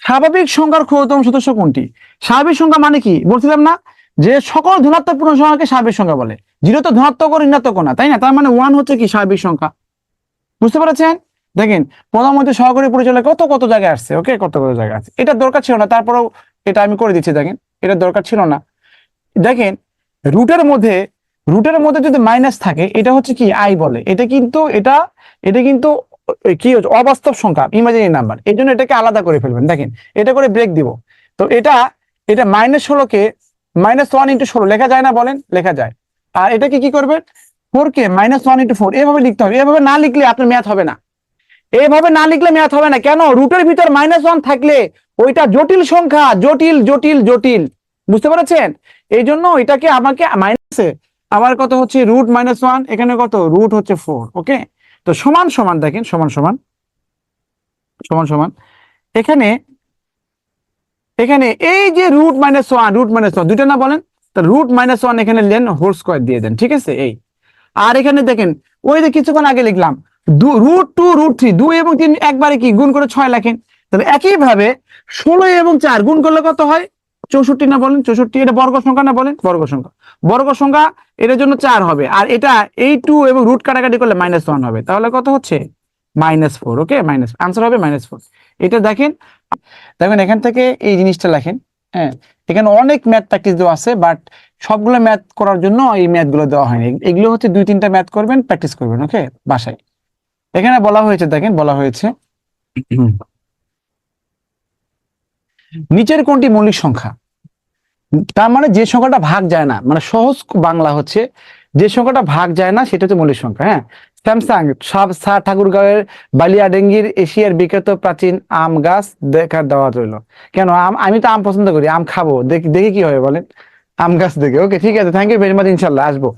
স্বাভাবিক সংখ্যার ক্ষুদ্রতম সদস্য কোনটি? স্বাভাবিক সংখ্যা মানে কি বলছিলাম না, যে সকল ধনাত্মক পূর্ণ সংখ্যাকে স্বাভাবিক সংখ্যা বলে। জিরো তো ধনাত্মক ও ঋণাত্মক না, তাই না? তার মানে ওয়ান হচ্ছে কি স্বাভাবিক সংখ্যা। বুঝতে পেরেছেন? দেখেন প্রধানমন্ত্রী সহকারী পরিচালক কত কত জায়গায় আসছে, ওকে, কত কত জায়গায় আছে। এটা দরকার ছিল না, তারপরেও এটা আমি করে দিচ্ছি। দেখেন এটা দরকার ছিল না। দেখেন রুটের মধ্যে যদি মাইনাস থাকে, এটা হচ্ছে কি আই বলে। এটা কিন্তু কি হচ্ছে অবাস্তব সংখ্যা, ইমাজিনারি নাম্বার। এই জন্য এটাকে আলাদা করে ফেলবেন। দেখেন এটা করে ব্রেক দিব। তো এটা -16 কে -1 × 16 লেখা যায় না? বলেন, লেখা যায়। আর এটাকে কি করবেন, 4 কে -1 × 4 এভাবে লিখতে হবে। এভাবে না লিখলে আপনার ম্যাথ হবে না। কেন? রুটের ভিতর -1 থাকলে ওইটা জটিল সংখ্যা, জটিল জটিল জটিল। বুঝতে পেরেছেন? এই জন্য এটাকে আমাকে মাইনাসে আবার কত হচ্ছে √-1, এখানে কত রুট হচ্ছে 4। ওকে, তো সমান সমান দেখেন, সমান সমান সমান সমান এখানে এই যে √-1 দুইটা না বলেন, তো √-1 এখানে লেন হোল স্কয়ার দিয়ে দেন, ঠিক আছে? এই আর এখানে দেখেন ওই যে কিছুক্ষণ আগে লিখলাম √2 √3, 2 এবং 3 একবারে কি গুণ করে 6 লেখেন। তাহলে একইভাবে 16 এবং 4 গুণ করলে কত হয়? 64 না? বলেন 64। এটা বর্গ সংখ্যা না? বলেন বর্গ সংখ্যা। এটার জন্য 4 হবে। আর এটা এই 2 এবং রুট কাটাকাটি করলে -1 হবে। তাহলে কত হচ্ছে? -4। ওকে, মাইনাস, আনসার হবে -4। এটা দেখেন এখান থেকে এই জিনিসটা লেখেন। হ্যাঁ, এখানে অনেক ম্যাথ প্র্যাকটিস দেওয়া আছে, বাট সবগুলো ম্যাথ করার জন্য এই ম্যাথগুলো দেওয়া হয়নি। এগুলো হচ্ছে 2-3টা ম্যাথ করবেন, প্র্যাকটিস করবেন, ওকে, বাসায়। এখানে বলা হয়েছে, দেখেন বলা হয়েছে নিচের কোনটি মৌলিক সংখ্যা? তার মানে যে সংখ্যাটা ভাগ যায় না, মানে সহজ বাংলা হচ্ছে যে সংখ্যাটা ভাগ যায় না সেটা হচ্ছে মৌলিক সংখ্যা। হ্যাঁ, স্যামসাং সব স্যার ঠাকুরগাঁওয়ের বালিয়াডেঙ্গির এশিয়ার বিখ্যাত প্রাচীন আম গাছ দেখার দেওয়া রইল। কেন? আমি তো আম পছন্দ করি, আম খাবো, দেখি দেখি কি হবে বলেন, আম গাছ দেখে। ওকে, ঠিক আছে, থ্যাংক ইউ ভেরি মাচ, ইনশাল্লাহ আসবো।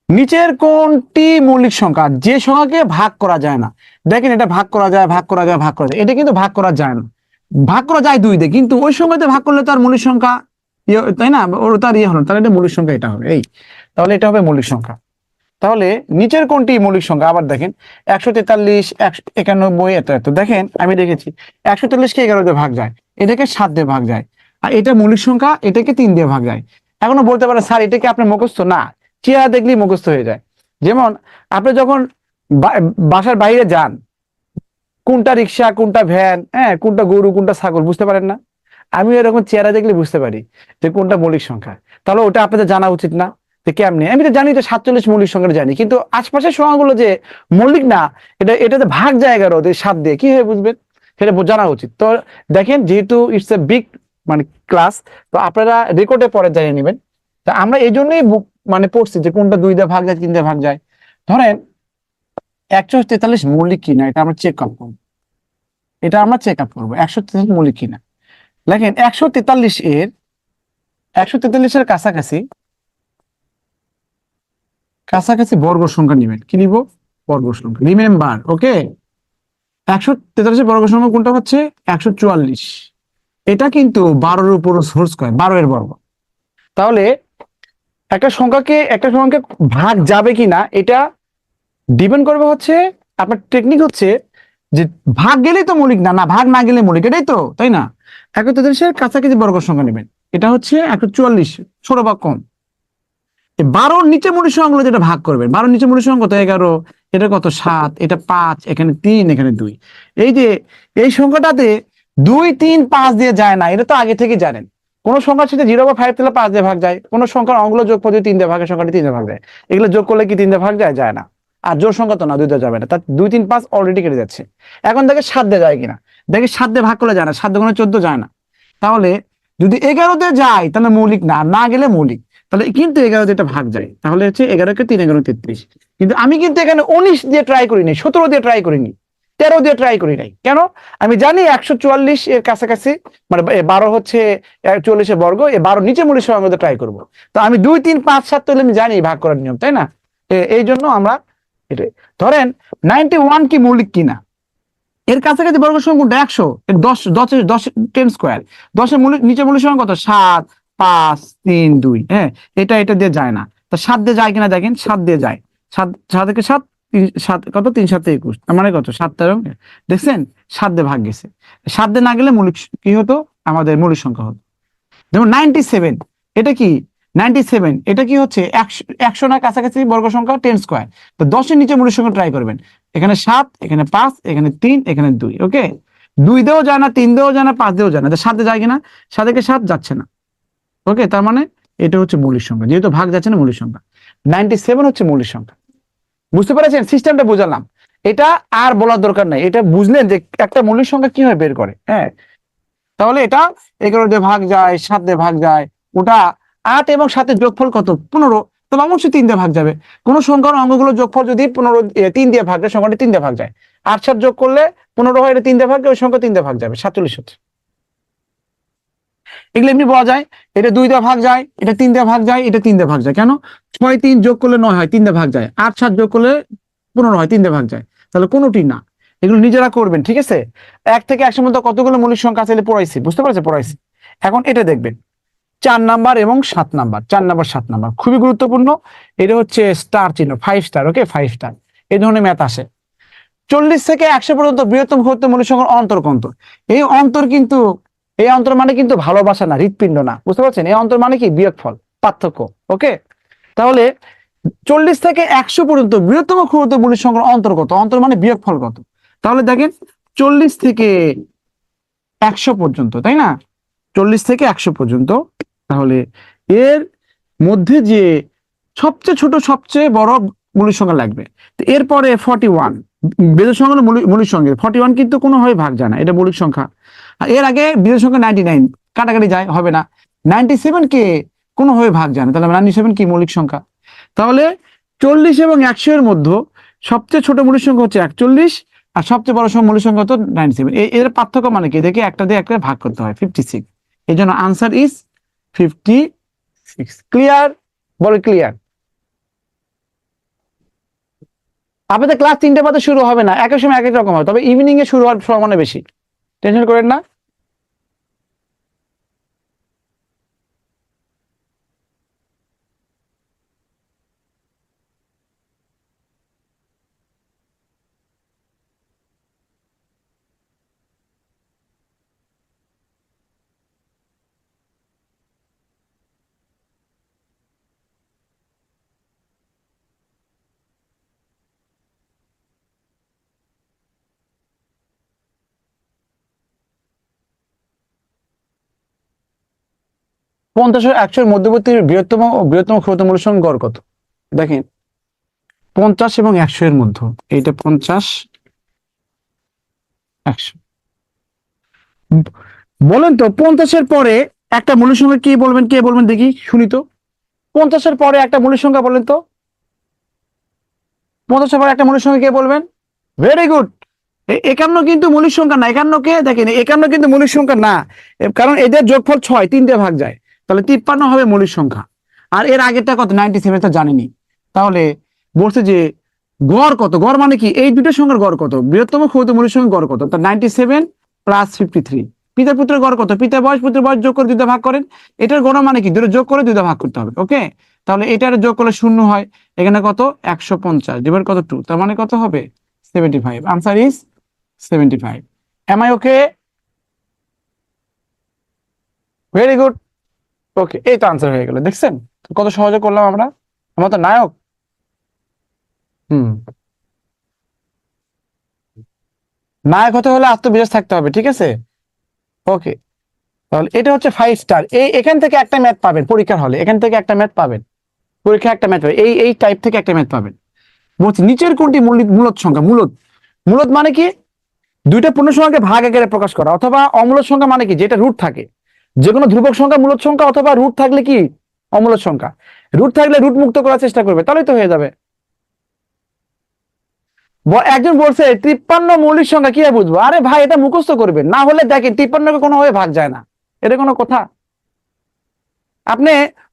নিচের কোনটি মৌলিক সংখ্যা যে সংখ্যাকে ভাগ করা যায় না? দেখেন এটা ভাগ করা যায়, ভাগ করা যায়, ভাগ করা যায়। এটা কিন্তু ভাগ করা যায় না। ভাগ করা যায় 2 দিয়ে, কিন্তু ওই সংখ্যাতে ভাগ করলে তার মৌলিক সংখ্যা তাই না? ওর তার হলো, তাহলে এটা মৌলিক সংখ্যা, এটা হবে এই। তাহলে এটা হবে মৌলিক সংখ্যা। তাহলে নিচের কোনটি মৌলিক সংখ্যা? আবার দেখেন 143, 91, এত এত। দেখেন আমি দেখেছি 143-কে 11 দিয়ে ভাগ যায়, এটাকে 7 দিয়ে ভাগ যায়। আর এটা মৌলিক সংখ্যা, এটাকে 3 দিয়ে ভাগ যায়। এখনো বলতে পারে স্যার এটা কি আপনার মুখস্থ? না, চেহারা দেখলেই মুখস্থ হয়ে যায়। যেমন আপনি যখন বাসার বাইরে যান, কোনটা রিক্সা, কোনটা ভ্যান, হ্যাঁ, কোনটা গরু, কোনটা ছাগল বুঝতে পারেন না? আমি এরকম চেহারা দেখলে বুঝতে পারি যে কোনটা মৌলিক সংখ্যা। তাহলে ওটা আপনাদের জানা উচিত না? যে কেমনি? আমি তো জানি তো 47 মৌলিক সংখ্যা জানি, কিন্তু আশপাশের সংখ্যাগুলো যে মৌলিক না, এটাতে ভাগ যায় 11 দিয়ে, 7 দিয়ে, কি হয়ে বুঝবেন? সেটা জানা উচিত। তো দেখেন, যেহেতু ইটস এ বিগ মানে ক্লাস, তো আপনারা রেকর্ডে পরে জানিয়ে নেবেন। তা আমরা এই জন্যই মানে পড়ছি যে কোনটা 2 দিয়ে ভাগ যায়, 3 দিয়ে ভাগ যায়। ধরেন 143 মৌলিক কিনা, এটা আমরা চেক আপ করবো। 143 মৌলিক কিনা। দেখেন 143 এর কাছাকাছি বর্গ সংখ্যা নিবেন। কি নিব? বর্গ সংখ্যা। রিমেম্বার, ওকে, 143 বর্গ সংখ্যা কোনটা হচ্ছে? 144। এটা কিন্তু 12-এর উপর হোল স্কয়ার, 12 এর বর্গ। তাহলে একটা সংখ্যাকে ভাগ যাবে কিনা এটা ডিপেন্ড করবে হচ্ছে, আপনার টেকনিক হচ্ছে যে ভাগ গেলেই তো মৌলিক না, না ভাগ না গেলে মৌলিক, এটাই তো, তাই না? 143-এর কাছাকাছি বর্গ সংখ্যা নেবেন। এটা হচ্ছে 144, ছোট বা কম। 12-র নিচে মৌলিক সংখ্যাগুলো যেটা ভাগ করবেন, 12-র নিচে মৌলিক সংখ্যা কত? 11, এটা কত? 7, এটা 5, এখানে 3, এখানে 2। এই যে এই সংখ্যাটাতে 2, 3, 5 দিয়ে যায় না, এটা তো আগে থেকে জানেন। কোন সংখ্যার সাথে 0 বা 5 দিলে 5 দিয়ে ভাগ যায়, কোন সংখ্যার অঙ্কগুলো যোগ করে 3 দিয়ে ভাগের সংখ্যাটি 3 দিয়ে ভাগ যায়। এগুলো যোগ করলে কি 3 দিয়ে ভাগ যায়? যায় না। আর জোড় সংখ্যা তো না, 2 দিয়ে যাবে না। তার 2, 3, 5 অলরেডি কেটে যাচ্ছে। এখন দেখে 7 দিয়ে যায় কিনা, দেখে 7 দিয়ে ভাগ করলে যায় না, 7 দুগুণে 14 যায় না। তাহলে যদি 11 দিয়ে যায় তাহলে মৌলিক না, না গেলে মৌলিক। তাহলে কিন্তু 11 দিয়ে ভাগ যায়, তাহলে হচ্ছে 11-কে 3, 11, 33। কিন্তু আমি কিন্তু এখানে 19 দিয়ে ট্রাই করিনি, 17 দিয়ে ট্রাই করিনি, 13 দিয়ে ট্রাই করি নাই। কেন? আমি জানি 144 এর কাছাকাছি, মানে 12 হচ্ছে 40-এর বর্গ, 12 নিচে মৌলিক সংখ্যার মধ্যে ট্রাই করবো। তো আমি 2, 3, 5, 7 তো আমি জানি ভাগ করার নিয়ম, তাই না? এই জন্য আমরা এটাই ধরেন 91 কি মৌলিক কিনা, এর কাছাকাছি বর্গ সংখ্যা কোনটা? 100, 10 10 স্কয়ার। 10-এর মৌলিক নিচে মৌলিক সংখ্যা কত? 7, 5, 3, 2। হ্যাঁ, এটা দিয়ে যায় না। তা 7 দিয়ে যায় কিনা দেখেন, 7 দিয়ে যায়। 7 থেকে 7, কত 3 7 21, তার মানে কত 7 দেখছেন 7 দিয়ে ভাগ গেছে, 7 দিয়ে না গেলে মৌলিক কি হতো আমাদের মৌলিক সংখ্যা হতো। যেমন 97, এটা কি 97, এটা কি হচ্ছে 100 না কাছাকাছি বর্গ সংখ্যা 10 স্কোয়ার। তো 10-এর নিচে মৌলিক সংখ্যা ট্রাই করবেন, এখানে 7, এখানে 5, এখানে 3, এখানে 2, ওকে 2 দিয়েও যায় না, 3 দিয়েও যায় না, 5 দিয়েও যায় না, 7 যায় কিনা, 7 থেকে 7 যাচ্ছে না, ওকে তার মানে এটা হচ্ছে মৌলিক সংখ্যা, যেহেতু ভাগ যাচ্ছে না মৌলিক সংখ্যা, 97 হচ্ছে মৌলিক সংখ্যা। বুঝতে পেরেছেন, সিস্টেমটা বোঝালাম, এটা আর বলার দরকার নাই, এটা বুঝলেন যে একটা মৌলিক সংখ্যা কিভাবে বের করে। হ্যাঁ, তাহলে এটা 11 দিয়ে ভাগ যায়, 7 দিয়ে ভাগ যায়, ওটা 8 এবং 7-এর যোগফল কত 15, তবে অবশ্যই 3 দিয়ে ভাগ যাবে। কোন সংখ্যার অঙ্কগুলো যোগফল যদি 15 3 দিয়ে ভাগ যায়, সংখ্যাটি 3 দিয়ে ভাগ যায়, 8 7 যোগ করলে 15 হয়, এটা 3 দিয়ে ভাগ যায়, ওই সংখ্যা 3 দিয়ে ভাগ যাবে, 47 হচ্ছে। এগুলো এমনি বলা যায়, এটা 2 দিয়ে ভাগ যায়, এটা 3 দিয়ে ভাগ যায়, এটা 3 দিয়ে ভাগ যায়, কেন 6 3 যোগ করলে 9 হয়, 3 দিয়ে ভাগ যায়, 8 7 যোগ করলে 15 হয়, 3 দিয়ে ভাগ যায়, তাহলে কোনোটি না। এগুলো নিজেরা করবেন, ঠিক আছে। 1 থেকে 100 মধ্যে কতগুলো মৌলিক সংখ্যা আছে পড়াইছি, বুঝতে পারছে, পড়াইছি। এখন এটা দেখবেন 4 নাম্বার এবং 7 নাম্বার, 4 নাম্বার 7 নাম্বার খুবই গুরুত্বপূর্ণ। এটা হচ্ছে স্টার চিহ্ন, 5 স্টার, ওকে 5 স্টার, এই ধরনের ম্যাথ আসে। 40 থেকে 100 পর্যন্ত বৃহত্তম ক্ষুদ্রতম মৌলিক সংখ্যার অন্তর কত? এই অন্তর কিন্তু, এই অন্তর মানে কিন্তু ভালোবাসা না, হৃৎপিণ্ড না, বুঝতে পারছেন, এই অন্তর মানে কি বিয়োগফল, পার্থক্য, ওকে। তাহলে 40 থেকে 100 পর্যন্ত বৃহত্তম ক্ষুদ্রতম মৌলিক সংখ্যার অন্তর কত? অন্তর মানে বিয়োগফল কত? তাহলে দেখেন 40 থেকে 100 পর্যন্ত, তাই না, 40 থেকে 100 পর্যন্ত, তাহলে এর মধ্যে যে সবচেয়ে ছোট সবচেয়ে বড় মৌলিক সংখ্যা লাগবে। তো এরপরে 41 বেজোড় সংখ্যা মৌলিক সংখ্যা, 41 কিন্তু কোনোভাবে ভাগ যায় না, এটা মৌলিক সংখ্যা। আর এর আগে বিজোড় সংখ্যা 99 কাটাকাটি যায়, হবে না। 97 কে কোনোভাবে ভাগ যায় না, তাহলে 97 কি মৌলিক সংখ্যা। তাহলে 40 এবং 100 এর মধ্যে সবচেয়ে ছোট মৌলিক সংখ্যা হচ্ছে 41, আর সবচেয়ে বড় মৌলিক সংখ্যা হতো 97। এর পার্থক্য মানে কি, দেখে একটা দিয়ে একটা ভাগ করতে হয়, 56। এই জন্য আনসার ইজ 56। ক্লিয়ার? বলে ক্লিয়ার? আপনাদের ক্লাস 3টে বাজে শুরু হবে না, একই সময় এক এক রকম হবে, তবে ইভিনিং এ শুরু হওয়ার সম্ভাবনা বেশি, টেনশন করেন না। পঞ্চাশ ও 100 মধ্যবর্তী বৃহত্তম ও বৃহত্তম ক্ষুদ্রতম মৌলিক সংখ্যা গড় কত? দেখেন 50 এবং 100 এর মধ্যে, এইটা 50 100, বলেন তো 50-এর পরে একটা মৌলিক সংখ্যা কি বলবেন, কে বলবেন দেখি শুনি তো, 50-এর পরে একটা মৌলিক সংখ্যা বলেন তো, 50-এর পরে একটা মৌলিক সংখ্যা কে বলবেন? Very good. 51 কিন্তু মৌলিক সংখ্যা না, 51 কে দেখেন, 51 কিন্তু মৌলিক সংখ্যা না, কারণ এদের যোগফল 6, 3 দিয়ে ভাগ যায়, তাহলে 53 হবে মৌলিক সংখ্যা। আর এর আগেরটা কত 97, তা জানেনি। তাহলে বলছে যে গড় কত, গড় মানে কি এই দুটো সংখ্যার গড় কত, বৃহত্তম ক্ষুদ্রতম মৌলিক সংখ্যার গড় কত, তা 97 প্লাস 53। পিতা পুত্রের গড় কত, পিতা বয়স পুত্রের বয়স যোগ করে 2 দিয়ে ভাগ করেন, এটার গড় মানে কি দুটো যোগ করে 2 দিয়ে ভাগ করতে হবে, ওকে। তাহলে এটার যোগ করলে 0 হয়, এখানে কত 150 ডিভাইড কত 2, তার মানে কত হবে 75। Answer is 75। Am I okay? Very good, okay, এই তো আনসার হয়ে গেল, দেখছেন কত সহজে করলাম আমরা, আমরা তো নায়ক। হুম, নায়ক হতে হলে আত্মবিশ্বাস থাকতে হবে, ঠিক আছে, ওকে। তাহলে এটা হচ্ছে 5 স্টার। এখান থেকে একটা ম্যাথ পাবেন পরীক্ষার হলে, এখান থেকে একটা ম্যাথ পাবেন পরীক্ষা, একটা ম্যাথ পাবেন, এই টাইপ থেকে একটা ম্যাথ পাবেন। বলছি নিচের কোনটি মূলদ সংখ্যা, মূলদ, মূলদ মানে কি দুইটা পূর্ণ সংখ্যাকে ভাগ আকারে প্রকাশ করা, অথবা অমূলদ সংখ্যা মানে কি যেটা রুট থাকে, যে কোনো ধ্রুবক সংখ্যা মূলদ সংখ্যা, অথবা রুট থাকলে কি অমূলদ সংখ্যা। রুট থাকলে রুট মুক্ত করার চেষ্টা করবে, তাহলেই তো হয়ে যাবে। একজন বলছে 53 মৌলিক সংখ্যা কি বুঝবো, আরে ভাই এটা মুখস্থ করবেন, না হলে দেখেন 53 কোনোভাবে ভাগ যায় না, এটা কোনো কথা। আপনি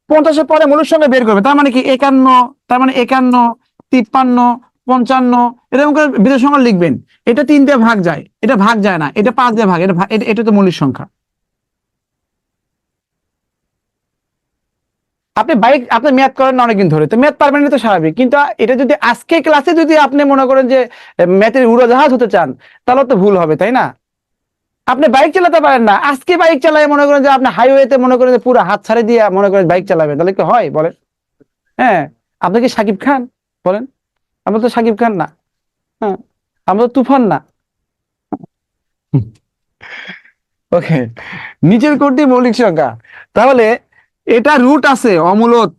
50-এর পরে মৌলিক সংখ্যা বের করবেন, তার মানে কি 51, তার মানে 51 53 55 এরকম করে বিজোড় সংখ্যা লিখবেন। এটা 3 দিয়ে ভাগ যায়, এটা ভাগ যায় না, এটা 5 দিয়ে ভাগ, এটা তো মৌলিক সংখ্যা। আপনি ম্যাথ করেন না অনেকদিন ধরে, তো ম্যাথ পারবেন না তো স্বাভাবিক, কিন্তু এটা যদি আজকে ক্লাসে যদি আপনি মনে করেন যে ম্যাথের উড়োজাহাজ হতে চান, তাহলে তো ভুল হবে, তাই না? আপনি বাইক চালাতে পারেন না, আজকে বাইক চালায় মনে করেন যে আপনি হাইওয়েতে মনে করেন যে পুরো হাত ছাড়ে দিয়ে মনে করেন বাইক চালাবেন, তাহলে কি হয় বলেন? হ্যাঁ, আপনি কি সাকিব খান? বলেন, আমরা তো সাকিব খান না। হ্যাঁ, আমরা তো তুফান না। ওকে, নিচের কোনটি মৌলিক সংখ্যা? তাহলে এটা রুট আছে অমূলত,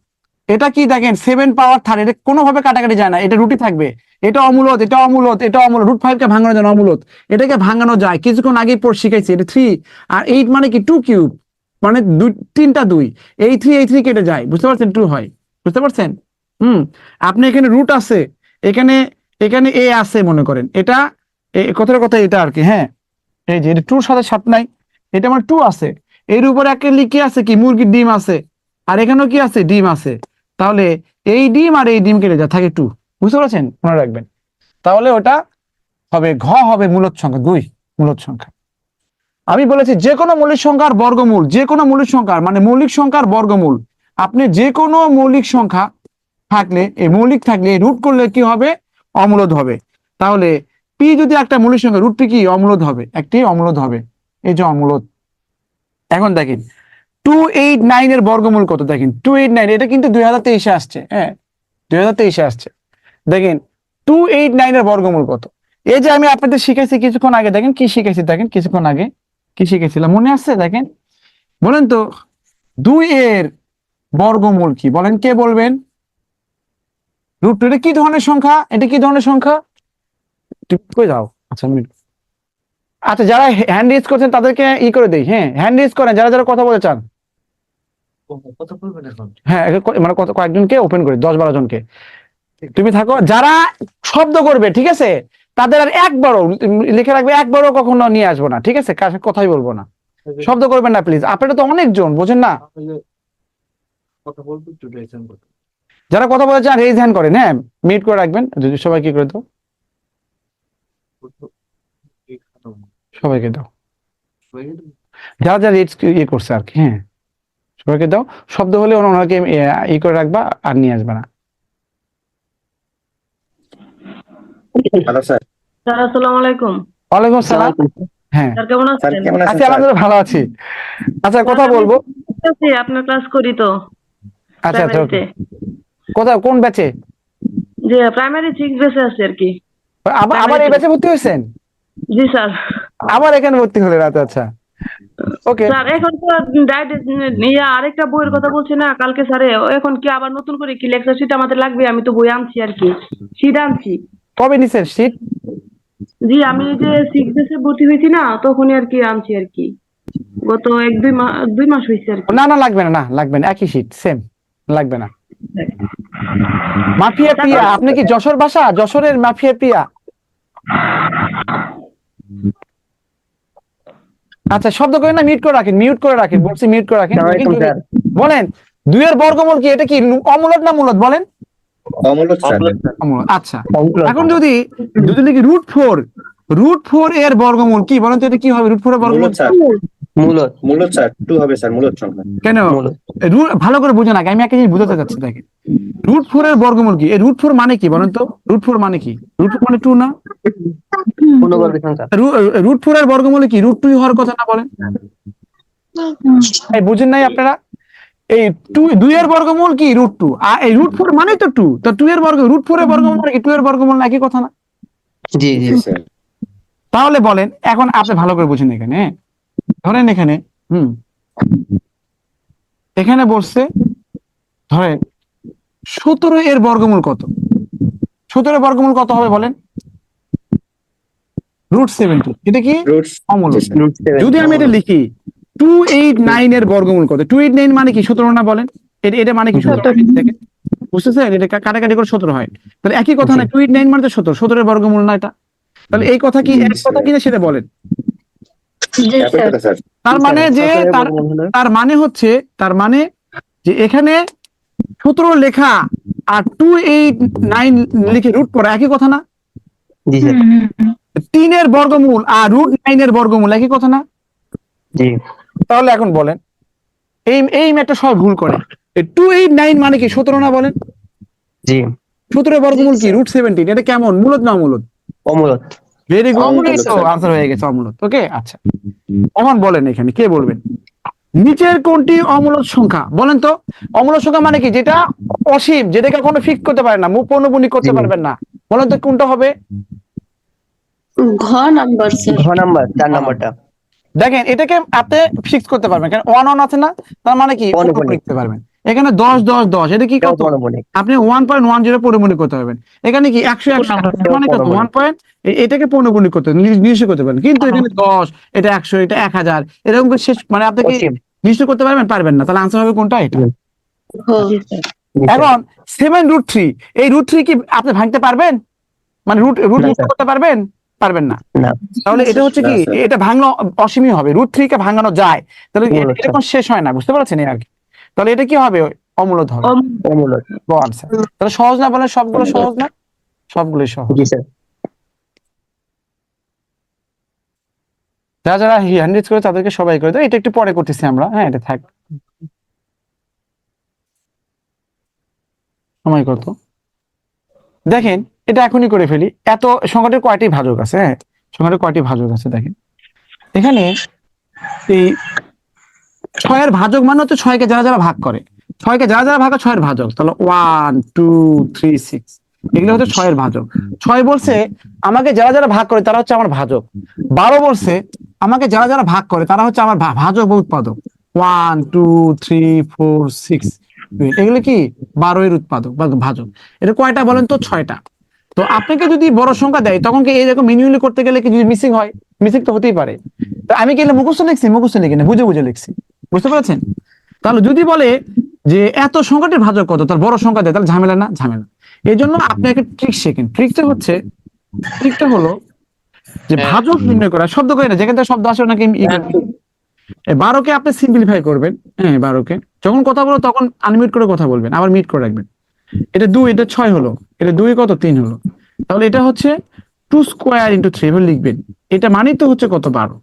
এটা কি দেখেন 7 পাওয়ার 3, এটা কোনোভাবে কাটাকাটি যায় না, এটা রুটই থাকবে। এটা অমূলত, এটা অমূলত, এটা অমূলত, √5 কে ভাঙানো যায় না, অমূলত। এটাকে ভাঙানো যায়, কিছুক্ষণ আগে পর শিখাইছি, এটা 3 আর 8 মানে কি 2 কিউব, মানে তিনটা 2, এই 3 এই 3 কেটে যায়, বুঝতে পারছেন? 2 হয়, বুঝতে পারছেন? আপনি এখানে রুট আছে, এখানে এখানে এ আছে মনে করেন, এটা কথার কথা এটা আর কি। হ্যাঁ, এই যে এটা 2 সাথে 7 নাই, এটা আমার 2 আছে, এর উপরে একটা লিখে আছে কি মুরগির ডিম আছে, আর এখানেও কি আছে ডিম আছে, তাহলে এই ডিম আর এই ডিম কেটে যা থাকে 2, বুঝতে পারছেন? মনে রাখবেন। তাহলে ওটা হবে ঘ, হবে মূলদ সংখ্যা 2, মূলদ সংখ্যা। আমি বলেছি যে কোনো মৌলিক সংখ্যার বর্গমূল, যে কোনো মৌলিক সংখ্যার মানে মৌলিক সংখ্যার বর্গমূল, আপনি যে কোনো মৌলিক সংখ্যা থাকলে, এই মৌলিক থাকলে রুট করলে কি হবে? অমূলদ হবে। তাহলে পি যদি একটা মৌলিক সংখ্যা, রুট পি কি অমূলদ হবে, একটি অমূলদ হবে, এই যে অমূলদ। এখন দেখেন 289 এর বর্গমূল কত, দেখেন 289, এটা কিন্তু 2023-এ আসছে। হ্যাঁ, 2023-এ আসছে। দেখেন 289 এর বর্গমূল কত? এই যে আমি আপনাদের শিখাইছি কিছুক্ষণ আগে, দেখেন কি শিখাইছি, দেখেন কিছুক্ষণ আগে কি শিখেছিলাম মনে আছে? দেখেন, বলেন তো 2 এর বর্গমূল কি, বলেন, কে বলবেন? √2, এটা কি ধরনের সংখ্যা, এটা কি ধরনের সংখ্যা? কই যাও? আচ্ছা মিনিট, আচ্ছা যারা হ্যান্ড রেজ করছেন তাদেরকে করে দেই। হ্যাঁ, হ্যান্ড রেজ করেন যারা যারা কথা বলতে চান। হ্যাঁ, মানে কয়েকজনকে ওপেন করে 10-12 জনকে। তুমি থাকো, যারা শব্দ করবে ঠিক আছে, তাদের আর একবারও লিখে রাখবে, একবারও কখনো নিয়ে আসবো না, ঠিক আছে? কার সাথে কথাই বলবো না, শব্দ করবেন না প্লিজ। আপনারা তো অনেকজন, বোঝেন না? যারা কথা বলতে চান রেজ হ্যান্ড করেন, হ্যাঁ মিউট করে রাখবেন, যদি সবাই কি করে দাও, সবাইকে দাও, যারা যারা রেজ করছে আর কি। হ্যাঁ, সবাইকে দাও, শব্দ হলে ওনাকে করে রাখবা, আর নিয়ে আসবে না। Hello sir. স্যার আসসালামু আলাইকুম। ওয়ালাইকুম আসসালাম। হ্যাঁ, স্যার কেমন স্যার আছেন? কেমন আছেন আছি, স্যার? আলহামদুলিল্লাহ ভালো আছি। আচ্ছা কথা স্যার, আমি বলবো। আছি, আপনার ক্লাস করি তো আচ্ছা আচ্ছা, প্রাইমারিতে। কোথায়, কোন ব্যাচে? জি প্রাইমারি 6 বেসে আছি আর কি। আবার এই ব্যাচে ভর্তি হয়েছেন? জি স্যার। আবার এখানে ভর্তি হলেন? আচ্ছা আচ্ছা, ওকে। স্যার এখন তো আরেকটা বইয়ের কথা বলছি না কালকে স্যারে, এখন কি আবার নতুন করে কি লেকচার শিট আমাদের লাগবে? আমি তো বই আনছি আর কি, শিট আনছি। কবে নিছেন শীট? জি আমি যে 6 বেসে ভর্তি হয়েছি না, তখনই আর কি আনছি আর কি, গত 2 মাস হয়েছে আর কি। না না, লাগবে না, না লাগবে না, একই শীট সেম, লাগবে না। মাফিয়া প্রিয়া, আপনি কি যশোর ভাষা, যশোরের মাফিয়া প্রিয়া? আচ্ছা, শব্দ করেন না, মিউট করে রাখেন, মিউট করে রাখেন, বলছি মিউট করে রাখেন। বলেন 2 এর বর্গমূল কি, এটা কি অমূলদ না মূলদ, বলেন? অমূলক স্যার। অমূলদ। আচ্ছা, এখন যদি লিখি √4 এর বর্গমূল কি, বলেন তো? এটা কি হবে √4 এর বর্গমূল? মূলদ স্যার। মূলদ স্যার 2 হবে স্যার, মূলদ সংখ্যা। কেন? ভালো করে বুঝেন আগে, আমি একটা জিনিস বুঝাতে চাচ্ছি। দেখেন √4 এর বর্গমূল কি, এই √4 মানে কি বলেন তো? √4 মানে কি? √4 মানে 2 না? √4 এর বর্গমূল কি? √2 হওয়ার কথা না, বলেন? এই বুঝেন নাই আপনারা? এই 2 এর বর্গমূল কি? √2, আর এই √4 মানে তো 2, তো 2 এর √4 এর বর্গমূল মানে কি? 2 এর বর্গমূল না, একই কথা না? জি জি স্যার। তাহলে বলেন, এখন আপনি ভালো করে বুঝেন। এখানে ধরেন, এখানে এখানে বলছে, ধরেন 17 এর বর্গমূল কত? 17 এর বর্গমূল কত হবে বলেন? √70, এটা কি অমূলদ। যদি আমি এটা লিখি 289 এর বর্গমূল কত? 289 মানে কি 17 না, বলেন? এটা মানে কি 17 থেকে বুঝতেছেন? এটা কাটাকাটি করে 17 হয়, তাহলে একই কথা না? 289 মানে তো 17 এর বর্গমূল না এটা? তাহলে এই কথা কি এক কথা কিনা সেটা বলেন। তার মানে যে তার মানে হচ্ছে, তার মানে যে এখানে 17 লেখা আর 289 লিখে রুট করা একই কথা না? 3 এর বর্গমূল আর √9 এর বর্গমূল একই কথা না? তাহলে এখন বলেন, এই ম্যাথটা সবাই ভুল করে। 289 মানে কি 17 না বলেন? জি 17 বর্গমূল কি √17। এটা কেমন, মূলত না অমূলত? অমূলত। ভেরি গুড, অমূলত, তো স্যার। আনসার হয়ে গেছে অমূলত। ওকে, আচ্ছা এখন বলেন এখানে কে বলবেন নিচের কোনটি অমূলত সংখ্যা বলেন তো? অমূলত সংখ্যা মানে কি যেটা অসীম, যেটাকে কোনো ফিক্স করতে পারেন না, পূর্ণবর্ণী করতে জি। পারবেন না, বলেন তো কোনটা হবে? ঘ নাম্বার স্যার। ঘ নাম্বার 4 নাম্বারটা। দেখেন এটাকে আপনি ফিক্স করতে পারবেন, কারণ 1 1 আছে না, তার মানে কি পৌনঃপুনিক। পূর্ণবর্ণী করতে পারবেন। এখানে 10 10 10, এটা কি এটাও কত? পৌনঃপুনিক। আপনি 1.10 পূর্ণবর্ণী করতে পারবেন। এখানে কি 100 100 এটাও মানে কত? পৌনঃপুনিক। 1 পয়েন্ট, এটাকে পূর্ণবর্ণী করতে নিশ্চয় করতে পারবেন। কিন্তু এখানে 10, এটা 100, এটা 1000, এরকম করে শেষ মানে আপনি কি অসীম। নিশ্চয় করতে পারবেন? পারবেন না। তাহলে আনসার হবে কোনটা? এটা। জি। ঘ। জি, স্যার। এখন 7√3, এই √3 কি আপনি ভাঙতে পারবেন? মানে রুট রুট না, মুক্ত স্যার। করতে পারবেন? পারবেন না। না। তাহলে এটা হচ্ছে না, কি, স্যার। এটা ভাঙলো অসীমই হবে। √3 কে ভাঙানো যায়, তাহলে অমূলত, এটা কোনো শেষ হয় না, বুঝতে পারছেন আর কি? তাহলে এটা কি হবে? অমূলত হবে। অমূলত। আনসার। তাহলে সহজ না বলেন? সবগুলো সহজ না? সবগুলোই সহজ। জি স্যার। যারা যারা হ্যান্ড রেজ করে তাদেরকে সবাই করে দেয়। এটা একটু পরে করতেছি আমরা, হ্যাঁ এটা থাক। সময় কত? দেখেন এটা এখনই করে ফেলি। এত সংখ্যাটির কয়টি ভাজক আছে? হ্যাঁ, সংখ্যাটির কয়টি ভাজক আছে দেখেন এখানে। এই 6 এর ভাজক মানে হচ্ছে 6কে যারা যারা ভাগ করে, 6কে যারা যারা ভাগ করে 6 এর ভাজক। তাহলে 1 2 3 6, এগুলো হচ্ছে 6 এর ভাজক। 6 বলছে আমাকে যারা যারা ভাগ করে তারা হচ্ছে আমার ভাজক। 12 বলছে আমাকে যারা যারা ভাগ করে তারা হচ্ছে আমার ভাজক বা উৎপাদক। 1 2 3 4 6, এগুলো কি 12 এর উৎপাদক বা ভাজক। এটা কয়টা বলেন তো? 6টা। তো আপনাকে যদি বড় সংখ্যা দেয় তখন কি এইরকম ম্যানুয়ালি করতে গেলে কি যদি মিসিং হয়? মিসিং তো হতেই পারে। তো আমি কি মুখস্থ লিখছি? মুখস্থ লিখি না, বুঝে বুঝে লিখছি, বুঝতে পেরেছেন? তাহলে যদি বলে যে এত সংখ্যাটির ভাজক কত, তার বড় সংখ্যা দেয়, তাহলে ঝামেলা না? ঝামেলা। এই জন্য আপনি একটা ট্রিক শেখেন। ট্রিকটা হলো যে ভাজক নির্ণয় করা, শব্দ করে না, যেখান থেকে শব্দ আসে ওনাকে 12কে আপনি সিম্পলিফাই করবেন। হ্যাঁ 12কে যখন কথা বলো তখন আনমিউট করে কথা বলবেন, আবার মিউট করে রাখবেন। এটা 2, এটা 6 হলো, এটা 2 কত? 3 হলো। তাহলে এটা হচ্ছে 2 স্কোয়ার ইন্টু 3 এভাবে লিখবেন। এটা মানেই তো হচ্ছে কত? 12।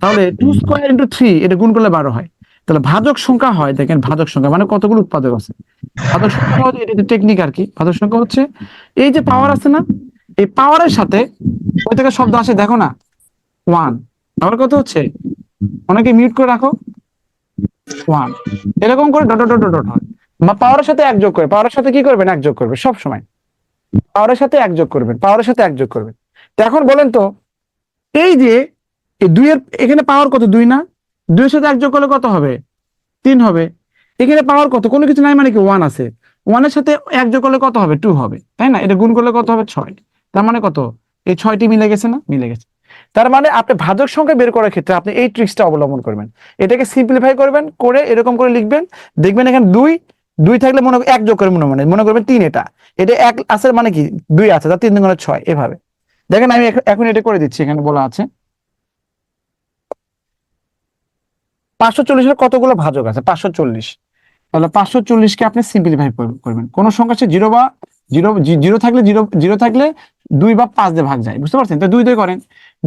তাহলে 2 স্কোয়ার ইন্টু 3 এটা গুণ করলে 12 হয়। তাহলে ভাজক সংখ্যা হয়, দেখেন ভাজক সংখ্যা মানে কতগুলো উৎপাদক আছে। ভাজক সংখ্যা হচ্ছে, এটা টেকনিক আর কি। ভাজক সংখ্যা হচ্ছে এই যে পাওয়ার আছে না, এই পাওয়ারের সাথে ওই থেকে শব্দ আসে, দেখো না 1, আবার কত হচ্ছে? অনেকে মিউট করে রাখো 1, এরকম করে ডট ডট ডট ডট হয়। পাওয়ারের সাথে এক যোগ করে, পাওয়ারের সাথে কি করবেন? এক যোগ করবে সব সময়। পাওয়ারের সাথে এক যোগ করবেন, পাওয়ারের সাথে এক যোগ করবেন। তো এখন বলেন তো এই যে এই 2 এর এখানে পাওয়ার কত? 2 না? 2 এর সাথে এক যোগ করলে কত হবে? 3 হবে। এখানে পাওয়ার কত? কোনো কিছু নাই মানে কি 1 আছে। 1 এর সাথে এক যোগ করলে কত হবে? 2 হবে, তাই না? এটা গুণ করলে কত হবে? 6। তার মানে কত? এই 6টি মিলে গেছে না? মিলে গেছে। তার মানে আপনি ভাজক সংখ্যা বের করার ক্ষেত্রে আপনি এই ট্রিক্সটা অবলম্বন করবেন। এটাকে সিম্পলিফাই করবেন, করে এরকম করে লিখবেন। দেখবেন এখানে 2 থাকলে মনে এক যোগ করে মনে করবেন 3, এটা এটা 1 আছে মানে কি 2 আছে, তার 3 গুণ 6 এভাবে। দেখেন আমি এখন এটা করে দিচ্ছি। এখানে বলা আছে 540 এর কতগুলো ভাজক আছে? 540। তাহলে 540 কে আপনি সিম্পলিফাই করবেন। কোন সংখ্যা সে 0 বা 0 0 থাকলে 0 থাকলে 2 বা 5 দিয়ে ভাগ যায়, বুঝতে পারছেন? তো 2 দিয়ে করেন।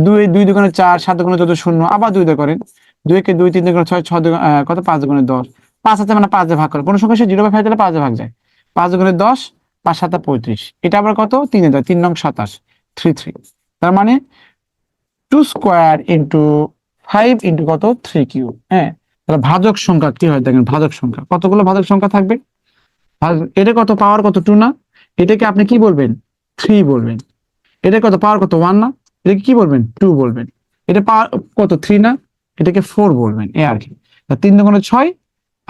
2 2 দুগুণে 4, 7 দুগুণে 14, 0, আবার 2 দিয়ে করেন। 2 কে 2 3 দুগুণে 6, 6 দুগুণে কত? 5 দুগুণে 10। 5 আছে মানে 5 দিয়ে ভাগ করে। কোন সংখ্যা সে 0 বা 5 দিলে 5 দিয়ে ভাগ যায়। 5 দুগুণে 10, 5 7 35। এটা আবার কত? 3 এ দেয়, 3 নং 27, 33। তার মানে 2 স্কোয়ার ইন্টু 5 ইন্টু কত? 3 কিউব। হ্যাঁ, তাহলে ভাজক সংখ্যা কি হয় দেখেন। ভাজক সংখ্যা কতগুলো ভাজক সংখ্যা থাকবে? এটা কত? পাওয়ার কত? 2 না? এটাকে আপনি কি বলবেন? 3 বলবেন। এটা কত? পাওয়ার কত? 1 না? এটাকে কি বলবেন? 2 বলবেন। এটা পাওয়ার কত? 3 না? এটাকে 4 বলবেন। এ আর কি। 3 দুগুণে 6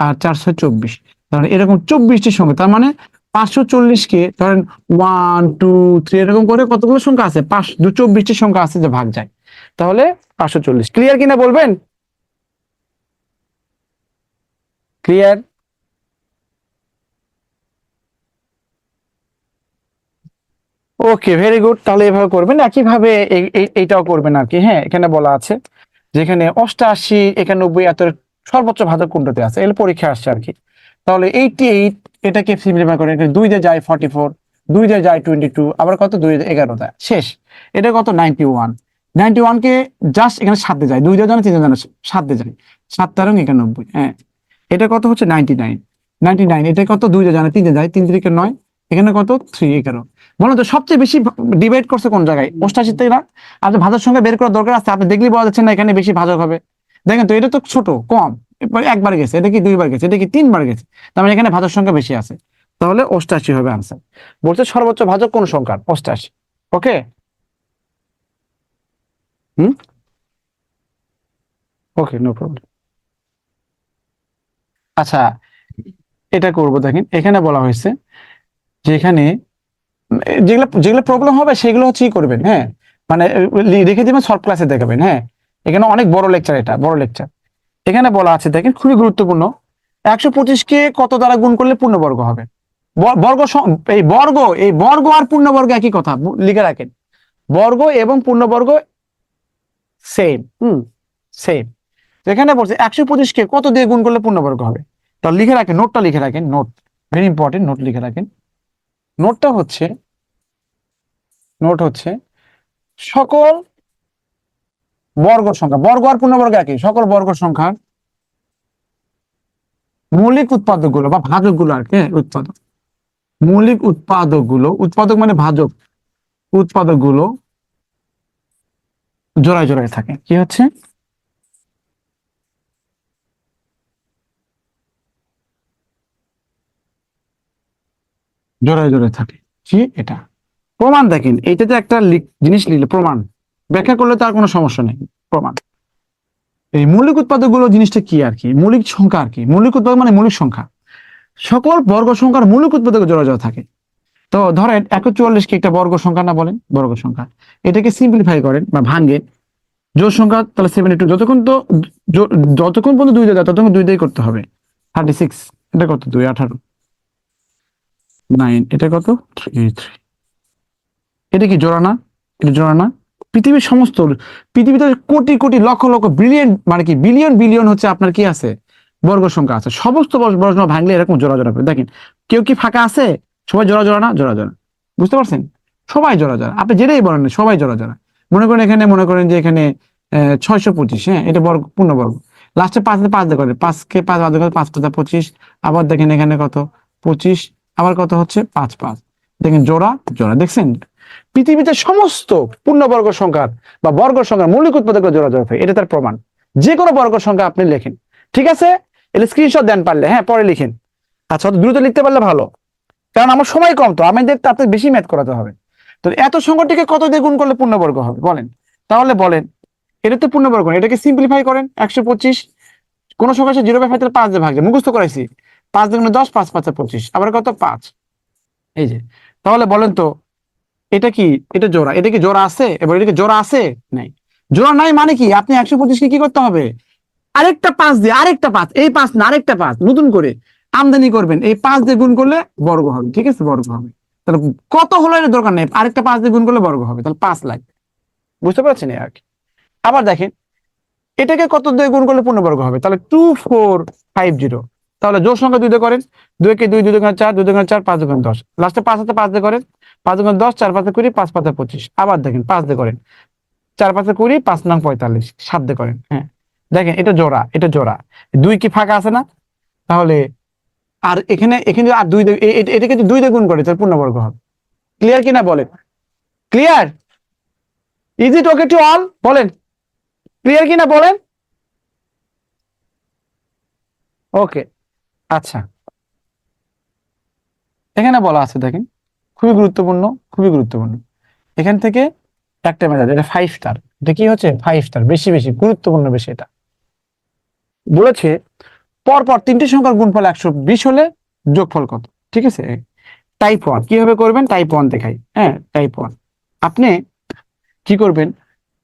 আর 4 6 24। তাহলে এরকম 24টি সংখ্যা। তার মানে 540 কে ধরেন 1 2 3 এরকম করে কতগুলো সংখ্যা আছে? 24টি সংখ্যা আছে যে ভাগ যায়। তাহলে 540। ক্লিয়ার কিনা বলবেন? ক্লিয়ার? ওকে, ভেরি গুড। তাহলে এভাবে করবেন, একইভাবে এইটাও করবেন আর কি। হ্যাঁ, এখানে বলা আছে যেখানে 88 91 এত সর্বোচ্চ ভাজক কোনটাতে আছে, এর পরীক্ষা আসছে আর কি। তাহলে 88 এটাকে সিম্পলিফাই করেন। 2 দিয়ে যায় 44, 2 দিয়ে যায় 22, আবার কত? 2 দিয়ে 11 দেয়, শেষ। এটা কত? 91। 91 কে জাস্ট এখানে 7 দিয়ে যায়, 2 দিয়ে জানে 3 দিয়ে জানে 7 দিয়ে যায়, 7 13 91। হ্যাঁ, এটা কত হচ্ছে? 99। 99, এটা কত? 2 জানে, 3 যায়, 3 3 9, এখানে কত? 3 11। বলো তো সবচেয়ে বেশি ডিভাইড করছে কোন জায়গায়? 88 থেকে না? আপনি ভাজক সংখ্যা বের করার দরকার আছে? আপনি দেখলেই বলা যাচ্ছে না এখানে বেশি ভাজক হবে। দেখেন তো এটা তো ছোট, কম, এবার একবার গেছে, এটা কি 2 বার গেছে, এটা কি 3 বার গেছে, তার মানে এখানে ভাজক সংখ্যা বেশি আছে, তাহলে 88 হবে আনসার। বলছে সর্বোচ্চ ভাজক কোন সংখ্যার? 88। ওকে, হুম, ওকে, নো প্রবলেম। আচ্ছা, এটা করব। দেখেন এখানে বলা হয়েছে যে এখানে যেগুলো যেগুলো প্রবলেম হবে সেগুলো হচ্ছে কি করবেন, হ্যাঁ, মানে রেখে দিবেন, সলভ ক্লাসে দেখাবেন। হ্যাঁ, এখানে অনেক বড় লেকচার, এটা বড় লেকচার। এখানে বলা আছে দেখেন, খুবই গুরুত্বপূর্ণ, 125 কে কত দ্বারা গুণ করলে পূর্ণবর্গ হবে? এই বর্গ আর পূর্ণবর্গ একই কথা, লিখে রাখেন। বর্গ এবং পূর্ণবর্গ সেম, সেম। এখানে বলছে 125 কে কত দিয়ে গুণ করলে পূর্ণবর্গ হবে? তা লিখে রাখেন, নোটটা লিখে রাখেন, নোট ভেরি ইম্পর্টেন্ট, নোট লিখে রাখেন। নোটটা হচ্ছে, নোট হচ্ছে সকল বর্গ সংখ্যা, বর্গ আর পূর্ণবর্গ একই, সকল বর্গ সংখ্যার মৌলিক উৎপাদকগুলো বা ভাজকগুলো আর কি, উৎপাদক, মৌলিক উৎপাদকগুলো, উৎপাদক মানে ভাজক, উৎপাদকগুলো জোড়ায় জোড়ায় থাকে। কি হচ্ছে? জোড়ায় জোড়ায় থাকে। কি এটা? প্রমাণ দেখেন, এইটাতে একটা জিনিস লিখলে প্রমাণ, ব্যাখ্যা করলে তার কোনো সমস্যা নেই, প্রমাণ। এই মৌলিক উৎপাদকগুলো জিনিসটা কি আর কি? মৌলিক সংখ্যা আর কি, মৌলিক উৎপাদক মানে মৌলিক সংখ্যা, সকল বর্গ সংখ্যার মৌলিক উৎপাদক জোড়া জোড়া থাকে। তো ধরেন 144 কে একটা বর্গ সংখ্যা না বলেন, বর্গ সংখ্যা, এটাকে সিম্পলিফাই করেন বা ভাঙ্গেন, জোড় সংখ্যা তাহলে 72, যতক্ষণ তো যতক্ষণ পর্যন্ত 2 দেয় ততক্ষণ 2 দিয়ে করতে হবে। 36, এটা কত? 2 18, 9, এটা কত? 3 3। এটা কি জোড়া না? এটা জোড়া না? পৃথিবীর সমস্ত, পৃথিবীতে কোটি কোটি লক্ষ লক্ষ বিলিয়ন, মানে কি বিলিয়ন বিলিয়ন হচ্ছে আপনার কি আছে? বর্গ সংখ্যা আছে। সমস্ত বর্গ সংখ্যা ভাঙলে এরকম জোড়া জোড়া করে। দেখেন কেউ কি ফাঁকা আছে? সবাই জোড়া জোড়া না? জোড়া জোড়া, বুঝতে পারছেন? সবাই জোড়া জোড়া, আপনি যেটাই বলেন না, সবাই জোড়া জোড়া। মনে করেন এখানে, মনে করেন যে এখানে 625, হ্যাঁ, এটা বর্গ পূর্ণবর্গ, লাস্টে 5 দিয়ে 5 দিয়ে করে, 5 কে 5 বাদ করে 5 5 25, আবার দেখেন এখানে কত? 25, আবার কত হচ্ছে? 5 5। দেখেন জোড়া জোড়া, দেখছেন? পৃথিবীতে সমস্ত পূর্ণবর্গ সংখ্যার বা বর্গ সংখ্যার মৌলিক উৎপাদক জোড়া জোড়া থাকে, এটা তার প্রমাণ। যে কোনো বর্গ সংখ্যা আপনি লেখেন, ঠিক আছে? এর স্ক্রিনশট দেন পারলে, হ্যাঁ, পরে লিখেন। আচ্ছা, অত দ্রুত লিখতে পারলে ভালো, কারণ আমার সময় কম, তো আমাদের তাতে বেশি ম্যাথ করাতে হবে। তো এত সংখ্যাটিকে কত দিয়ে গুণ করলে পূর্ণবর্গ হবে বলেন? তাহলে বলেন, এটা তো পূর্ণবর্গ না, এটাকে সিম্পলিফাই করেন। 125 কোন সংখ্যা সে 0/5 তাহলে 5 দিয়ে ভাগ যায়, মুখস্থ করাইছি। 5 দুগুণে 10, 5 5 25, আবার কত? 5। এই যে, তাহলে বলেন তো এটা কি? এটা জোড়া, এটা কি জোড়া আছে? এবার এটা কি জোড়া আছে? নাই। জোড়া নাই মানে কি? আপনি 125 কে কি করতে হবে? আরেকটা 5 দিয়ে, আরেকটা 5, এই 5 না আরেকটা 5 নতুন করে আমদানি করবেন, এই 5 দিয়ে গুণ করলে বর্গ হবে, ঠিক আছে? বর্গ হবে। তাহলে কত হলো এটা দরকার নেই, আরেকটা 5 দিয়ে গুণ করলে বর্গ হবে, তাহলে 5 লাগবে। বুঝতে পারছেন আর কি? আবার দেখেন এটাকে কত দিয়ে গুণ করলে পূর্ণবর্গ হবে? তাহলে 2450। তাহলে জোড় সংখ্যা 2 দিয়ে করেন, 2 কে 2, 2 দুগুণে 4, 2 দুগুণে 4, 5 দুগুণে 10, লাস্টে 5 হাতে 5 দিয়ে করেন, 5 দুগুণে 10, 4 5 20, 5 5 25। আবার দেখেন 5 দিয়ে করেন, 4 5 20, 5 9 45, 7 দিয়ে করেন। হ্যাঁ, দেখেন এটা জোড়া, এটা জোড়া। 2 কি ফাঁকা আছে না? তাহলে আর এখানে এখানে আর 2 এটাকে যদি 2 দিয়ে গুণ করে তাহলে পূর্ণবর্গ হবে। ক্লিয়ার কিনা বলেন? Clear? Is it okay to all? বলেন ক্লিয়ার কিনা বলেন? ওকে, আচ্ছা, এখানে বলা আছে দেখেন, খুবই গুরুত্বপূর্ণ, খুবই গুরুত্বপূর্ণ। এখান থেকে একটা মেজাজ, এটা 5 স্টার, এটা কি হচ্ছে? 5 স্টার, বেশি বেশি গুরুত্বপূর্ণ, বেশি। এটা বলেছে পরপর 3টে সংখ্যার গুণফল 120 হলে যোগফল কত? ঠিক আছে? টাইপ 1 কিভাবে করবেন? টাইপ 1 দেখাই। হ্যাঁ, টাইপ 1 আপনি কি করবেন?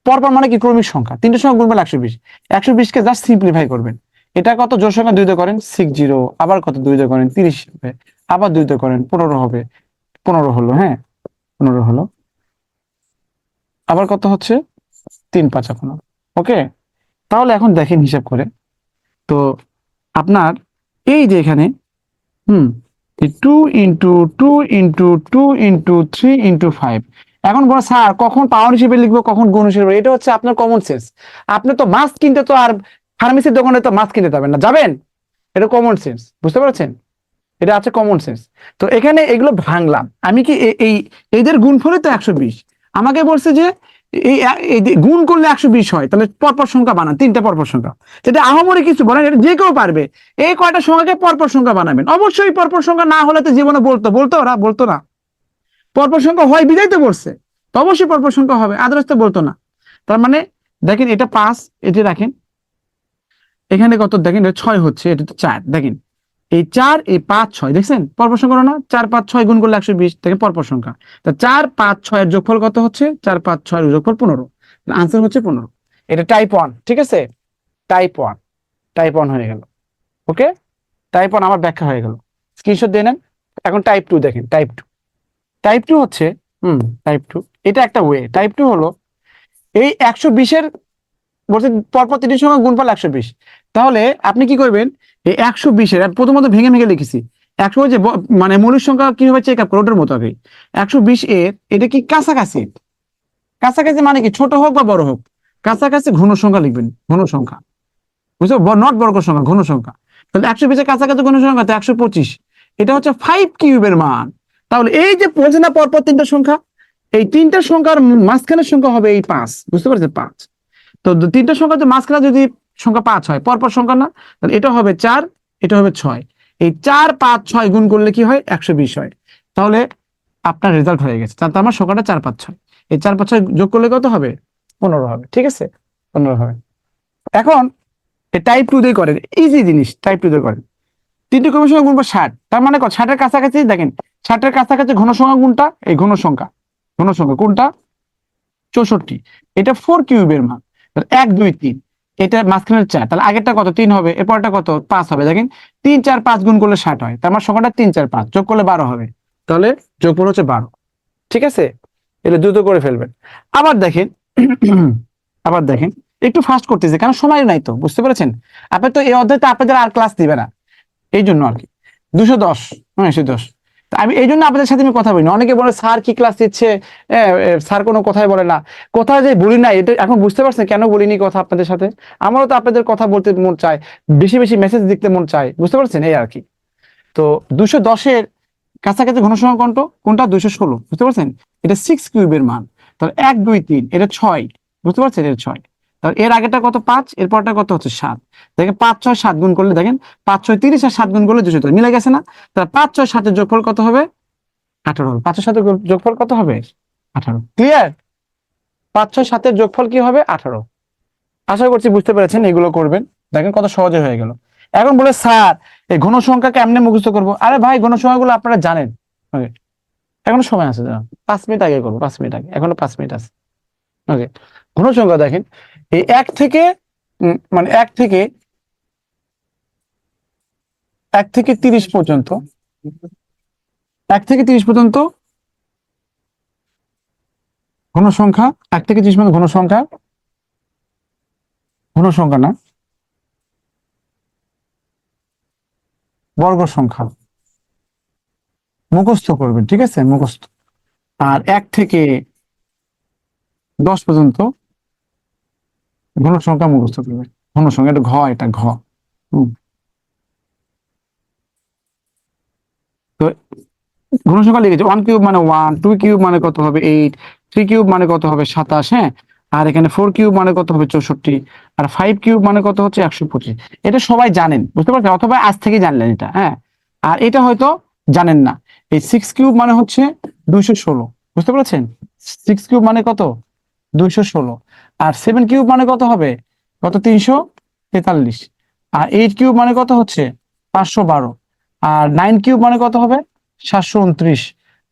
পরপর মানে কি? ক্রমিক সংখ্যা, 3টে সংখ্যা গুণফল 120, 120 কে জাস্ট সিম্পলিফাই করবেন। এটা কত? জোড় সংখ্যা 2 দিয়ে করেন 60, আবার কত? 2 দিয়ে করেন 30 হবে, আবার 2 দিয়ে করেন 15 হবে, 15 হলো, হ্যাঁ 15 হলো, আবার কত হচ্ছে? 3 5 15। ওকে, তাহলে এখন দেখেন হিসাব করে, তো আপনার এই যে এখানে, হুম, 2 ইন্টু 2 ইন্টু 2 ইন্টু 3 ইন্টু 5। এখন বলো স্যার কখন পাওয়ার হিসেবে লিখবো, কখন গুণ হিসেবে? এটা হচ্ছে আপনার কমন সেন্স। আপনি তো মাছ কিনতে, তো আর ফার্মেসির দোকানে তো মাছ কিনতে যাবেন না, যাবেন? এটা কমন সেন্স, বুঝতে পারছেন? এটা আছে কমন সেন্স। তো এখানে এগুলো ভাঙলাম আমি কি এই এদের গুণফলই তো 120। আমাকে বলছে যে এই যে গুণ করলে 120 হয়, তাহলে পরপর সংখ্যা বানান, 3টা পরপর সংখ্যা। যেটা আহামরি কিছু বলেন, এটা যে কেউ পারবে। এই কয়টা সংখ্যাকে পরপর সংখ্যা বানাবেন। অবশ্যই পরপর সংখ্যা না হলে তো জীবনে বলতো ওরা বলতো না। পরপর সংখ্যা হয় বিদায় তো বলছে, তো অবশ্যই পরপর সংখ্যা হবে, আদার্স তো বলতো না। তার মানে দেখেন এটা 5, এটি রাখেন, এখানে কত দেখেন 6 হচ্ছে, এটা তো 4। দেখেন এই 4 এই 5 6 দেখছেন পরপর সংখ্যা না? 4 5 6 গুণ করলে 120 দেখেন পরপর সংখ্যা। তা 4 5 6 এর যোগফল কত হচ্ছে? 4 5 6 এর যোগফল 15। আনসার হচ্ছে 15। এটা টাইপ 1, ঠিক আছে? টাইপ 1 হয়ে গেল। ওকে, টাইপ 1 আমার ব্যাখ্যা হয়ে গেল। স্ক্রিনশট দিয়ে নেন। এখন টাইপ 2 দেখেন। টাইপ 2 হচ্ছে টাইপ 2 এটা একটা ওয়ে। টাইপ 2 হলো এই 120 এর বলছে পরপর 3টি সংখ্যা গুণফল 120। তাহলে আপনি কি করবেন, এই 120 এর প্রথমত ভেঙে ভেঙে লিখেছি। 100 যে মানে মৌলিক সংখ্যা কিভাবে চেক আপ করে ওটার মতো আগে 120 এর এটা কি কাছাকাছি। কাছাকাছি মানে কি ছোট হোক বা বড় হোক, কাছাকাছি ঘন সংখ্যা লিখবেন। ঘন সংখ্যা বুঝছো, নট বর্গ সংখ্যা, ঘন সংখ্যা। তাহলে 120 এর কাছাকাছি ঘন সংখ্যা তো 125। এটা হচ্ছে 5 কিউবের মান। তাহলে এই যে বলছে না পরপর 3টা সংখ্যা, এই 3টা সংখ্যার মাঝখানের সংখ্যা হবে এই 5। বুঝতে পারছেন? 5। তো 3টা সংখ্যা মাঝখানে যদি সংখ্যা 5 হয়, পরপর সংখ্যা না, তাহলে এটা হবে 4, এটা হবে 6। এই 4 5 6 গুণ করলে কি হয়? 120 হয়। তাহলে আপনার রেজাল্ট হয়ে গেছে। তার আমার সংখ্যাটা 4 5 6। এই 4 5 6 যোগ করলে কত হবে? 15 হবে। ঠিক আছে, 15 হবে। এখন টাইপ 2 দিয়ে করেন, ইজি জিনিস। টাইপ 2 দিয়ে করেন 3টি ক্রমের সংখ্যা গুণ 60। তার মানে কত? 60 এর কাছাকাছি দেখেন, 60 এর কাছাকাছি ঘন সংখ্যা কোনটা? এই ঘন সংখ্যা কোনটা? 64। এটা 4 কিউবের মান। 1 2 3, এটা মাঝখানের 4, তাহলে আগেরটা কত? 3 হবে, এরপরটা কত? 5 হবে। দেখেন 3 4 5 গুণ করলে 60 হয়, তার মানে সংখ্যাটা 3 4 5 যোগ করলে 12 হবে। তাহলে যোগফল হচ্ছে 12। ঠিক আছে, এটা দ্রুত করে ফেলবেন। আবার দেখেন একটু ফাস্ট করতেছে কারণ সময় নাই তো, বুঝতে পেরেছেন? আপনি তো এই অধ্যায়তে আপনাদের আর ক্লাস দিবে না, এই জন্য আর কি। 210, হ্যাঁ 210। আমি এই জন্য আপনাদের সাথে আমি কথা বলি না। অনেকে বলে স্যার কি ক্লাস দিচ্ছে, স্যার কোনো কথাই বলে না। কথা যে বলি না, এটা এখন বুঝতে পারছেন কেন বলিনি কথা আপনাদের সাথে। আমারও তো আপনাদের কথা বলতে মন চায়, বেশি বেশি মেসেজ লিখতে মন চায়, বুঝতে পারছেন? এই আর কি। তো 210-এর কাছাকাছি ঘনসংখ্যা কোনটা? 216। বুঝতে পারছেন? এটা 6 কিউবের মান। তাহলে 1 2 3, এটা 6। বুঝতে পারছেন? এটা 6। তাহলে এর আগেটা কত? 5, এরপরটা কত হচ্ছে? 7। দেখেন 5 6 7 গুণ করলে দেখেন 5 6 30 আর 7 গুণ করলে 200 মিলে গেছে না? তাহলে 5 6 7 এর যোগফল কত হবে? 18। 5 6 7 এর যোগফল কত হবে? 18। ক্লিয়ার? 5 6 7 এর যোগফল কি হবে? 18। আশা করছি বুঝতে পেরেছেন। এগুলো করবেন, দেখেন কত সহজে হয়ে গেল। এখন বলে স্যার এই ঘন সংখ্যা কেমনে মুখস্থ করবো? আরে ভাই ঘন সংখ্যাগুলো আপনারা জানেন। ওকে, এখনো সময় আছে, 5 মিনিট আগে করবো, 5 মিনিট আগে, এখনো 5 মিনিট আছে। ওকে, ঘন সংখ্যা দেখেন এই 1 থেকে মানে 1 থেকে 30 পর্যন্ত, 1 থেকে 30 পর্যন্ত ঘন সংখ্যা। 1 থেকে 30 পর্যন্ত ঘন সংখ্যা না, বর্গ সংখ্যা মুখস্থ করবেন। ঠিক আছে, মুখস্থ। আর 1 থেকে 10 পর্যন্ত ঘন সংখ্যা মুখস্থ করবেন। ঘন সংখ্যা এটা ঘ, এটা ঘ। তো ঘন সংখ্যা লিখেছে 1 কিউব মানে 1, 2 কিউব মানে কত হবে? 8, 3 কিউব মানে কত হবে? 27। হ্যাঁ, আর এখানে 4 কিউব মানে কত হবে? 64, আর 5 কিউব মানে কত হচ্ছে? 125। এটা সবাই জানেন, বুঝতে পারছেন? অথবা আজ থেকে জানলেন এটা। হ্যাঁ, আর এটা হয়তো জানেন না। এই 6 কিউব মানে হচ্ছে 216। বুঝতে পেরেছেন? 6 কিউব মানে কত? 216। আর 7 কিউব মানে কত হবে? কত? 343। আর 8 কিউব মানে কত হচ্ছে? 512। আর 9 কিউব মানে কত হবে? 729।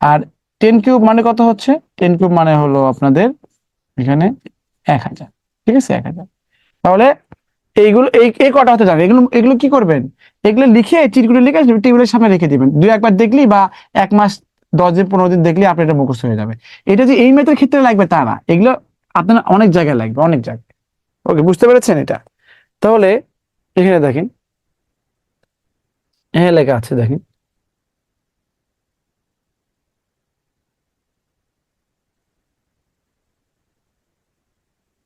আর 10 কিউব মানে কত হচ্ছে? 10 কিউব মানে হলো আপনাদের এখানে 1000। ঠিক আছে, 1000। তাহলে এইগুলো এই কটা হতে যাবে। এগুলো কি করবেন? এগুলো লিখে চিটগুলো লিখে টেবিলের সামনে রেখে দিবেন। 2 একবার দেখলি বা 1 মাস 10 দিন 15 দিন দেখলি আপনার এটা মুখস্থ হয়ে যাবে। এটা যে এই ম্যাথের ক্ষেত্রে লাগবে তা না, এগুলো আপনার অনেক জায়গায় লাগবে, অনেক জায়গায়। ওকে, বুঝতে পেরেছেন এটা? তাহলে এখানে দেখেন, হ্যাঁ লেখা আছে দেখেন,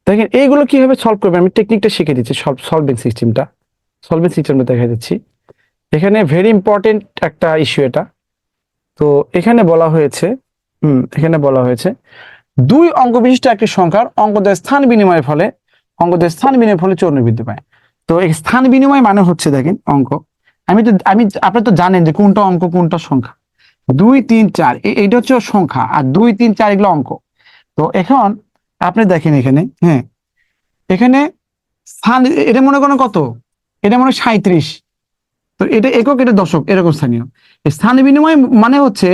দেখেন এইগুলো কিভাবে সলভ করবেন আমি টেকনিকটা শিখে দিচ্ছি। সলভিং সিস্টেমটা দেখা দিচ্ছি। এখানে ভেরি ইম্পর্টেন্ট একটা ইস্যু এটা। তো এখানে বলা হয়েছে এখানে বলা হয়েছে দুই অঙ্ক বিশিষ্ট একটি সংখ্যার অঙ্কদের স্থান বিনিময়ের ফলে চূর্ণ বৃদ্ধি পায়। তো এই স্থান বিনিময় মানে হচ্ছে দেখেন অঙ্ক, আপনি তো জানেন যে কোনটা অঙ্ক কোনটা সংখ্যা। 2 3 4 এইটা হচ্ছে সংখ্যা, আর 2 3 4 এগুলো অঙ্ক। তো এখন আপনি দেখেন এখানে, হ্যাঁ এখানে স্থান, এটা মনে করেন কত, এটা মনে হয় 37। তো এটা একক, এটা দশক, এরকম স্থানীয়। এই স্থান বিনিময় মানে হচ্ছে